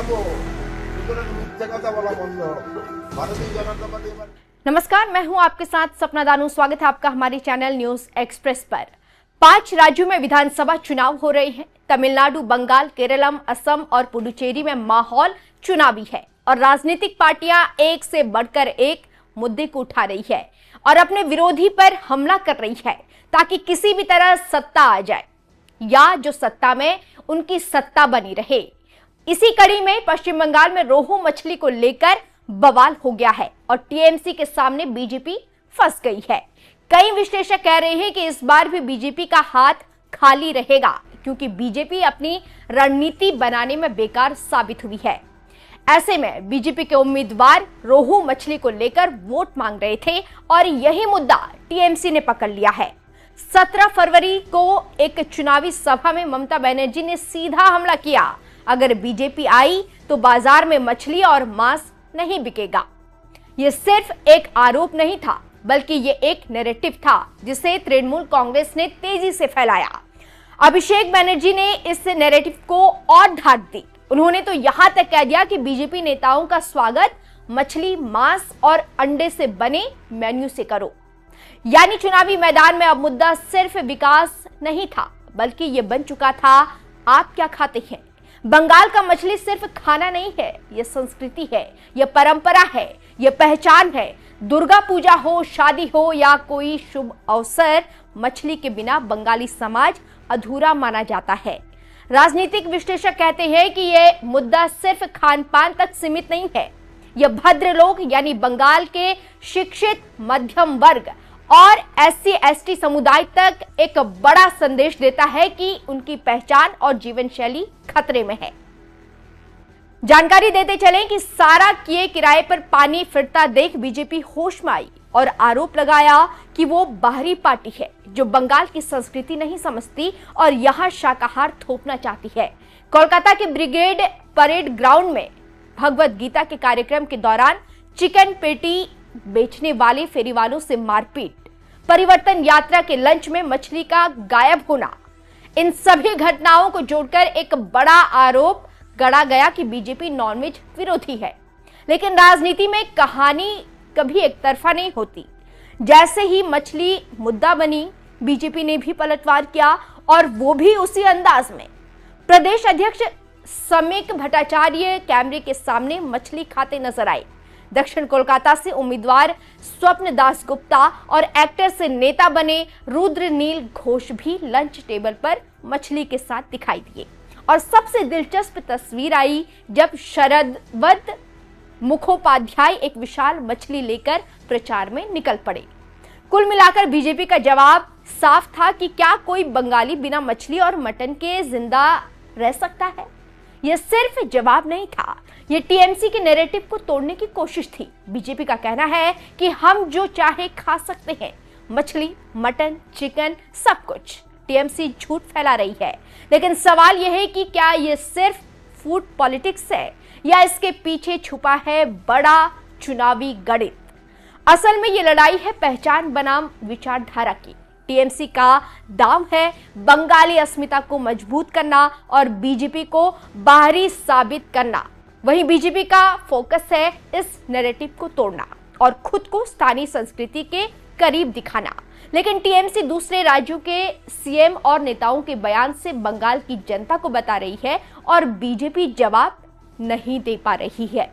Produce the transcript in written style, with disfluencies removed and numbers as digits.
জানাবো সুতরাং মিথ্যে কথা বলা বন্ধ ভারতীয় জনতা পার্টি नमस्कार, मैं हूं आपके साथ सपना दानू। स्वागत है आपका हमारे चैनल न्यूज एक्सप्रेस पर। 5 राज्यों में विधानसभा चुनाव हो रहे हैं। तमिलनाडु, बंगाल, केरलम, असम और पुडुचेरी में माहौल चुनावी है और राजनीतिक पार्टियां एक से बढ़कर एक मुद्दे को उठा रही है और अपने विरोधी पर हमला कर रही है ताकि किसी भी तरह सत्ता आ जाए या जो सत्ता में उनकी सत्ता बनी रहे। इसी कड़ी में पश्चिम बंगाल में रोहू मछली को लेकर बवाल हो गया है और टीएमसी के सामने बीजेपी फंस गई है। कई विश्लेषक कह रहे हैं कि इस बार भी बीजेपी का हाथ खाली रहेगा क्योंकि बीजेपी अपनी रणनीति बनाने में बेकार साबित हुई है। ऐसे में बीजेपी के उम्मीदवार रोहू मछली को लेकर वोट मांग रहे थे और यही मुद्दा टीएमसी ने पकड़ लिया है। 17 फरवरी को एक चुनावी सभा में ममता बनर्जी ने सीधा हमला किया, अगर बीजेपी आई तो बाजार में मछली और मांस नहीं बिकेगा। यह सिर्फ एक आरोप नहीं था बल्कि ये एक नैरेटिव था जिसे तृणमूल कांग्रेस ने तेजी से फैलाया। अभिषेक बनर्जी ने इस नैरेटिव को और धार दी। उन्होंने तो यहां तक कह दिया कि बीजेपी नेताओं का स्वागत मछली, मांस और अंडे से बने मेन्यू से करो। यानी चुनावी मैदान में अब मुद्दा सिर्फ विकास नहीं था बल्कि ये बन चुका था आप क्या खाते हैं। बंगाल का मछली सिर्फ खाना नहीं है, यह संस्कृति है, यह परंपरा है, यह पहचान है। दुर्गा पूजा हो, शादी हो या कोई शुभ अवसर, मछली के बिना बंगाली समाज अधूरा माना जाता है। राजनीतिक विश्लेषक कहते हैं कि यह मुद्दा सिर्फ खान पान तक सीमित नहीं है, यह भद्र लोग यानी बंगाल के शिक्षित मध्यम वर्ग और SC/ST समुदाय तक एक बड़ा संदेश देता है कि उनकी पहचान और जीवन शैली खतरे में है। जानकारी देते चलें कि सारा किए किराए पर पानी फिरता देख बीजेपी होश में आई और आरोप लगाया कि वो बाहरी पार्टी है जो बंगाल की संस्कृति नहीं समझती और यहां शाकाहार थोपना चाहती है। कोलकाता के ब्रिगेड परेड ग्राउंड में भगवत गीता के कार्यक्रम के दौरान चिकन पेटी बेचने वाले फेरीवालों से मारपीट, परिवर्तन यात्रा के लंच में मछली का गायब होना, इन सभी घटनाओं को जोड़कर एक बड़ा आरोप गढ़ा गया कि बीजेपी नॉनवेज विरोधी है। लेकिन राजनीति में कहानी कभी एक तरफा नहीं होती। जैसे ही मछली मुद्दा बनी, बीजेपी ने भी पलटवार किया और वो भी उसी अंदाज में। प्रदेश अध्यक्ष समीक भट्टाचार्य कैमरे के सामने मछली खाते नजर आए। दक्षिण कोलकाता से उम्मीदवार स्वप्न दास गुप्ता और एक्टर से नेता बने रुद्रनील घोष भी लंच टेबल पर मछली के साथ दिखाई दिए। और सबसे दिलचस्प तस्वीर आई जब शरदवत मुखोपाध्याय एक विशाल मछली लेकर प्रचार में निकल पड़े। कुल मिलाकर बीजेपी का जवाब साफ था कि क्या कोई बंगाली बिना मछली और मटन के जिंदा रह सकता है। यह सिर्फ जवाब नहीं था, ये टीएमसी के नैरेटिव को तोड़ने की कोशिश थी। बीजेपी का कहना है कि हम जो चाहे खा सकते हैं, मछली, मटन, चिकन, सब कुछ। टीएमसी झूठ फैला रही है। लेकिन सवाल यह है कि क्या यह सिर्फ फूड पॉलिटिक्स है या इसके पीछे छुपा है बड़ा चुनावी गणित। असल में यह लड़ाई है पहचान बनाम विचारधारा की। टीएमसी का दाव है बंगाली अस्मिता को मजबूत करना और बीजेपी को बाहरी साबित करना। वहीं बीजेपी का फोकस है इस नैरेटिव को तोड़ना और खुद को स्थानीय संस्कृति के करीब दिखाना। लेकिन टीएमसी दूसरे राज्यों के सीएम और नेताओं के बयान से बंगाल की जनता को बता रही है और बीजेपी जवाब नहीं दे पा रही है।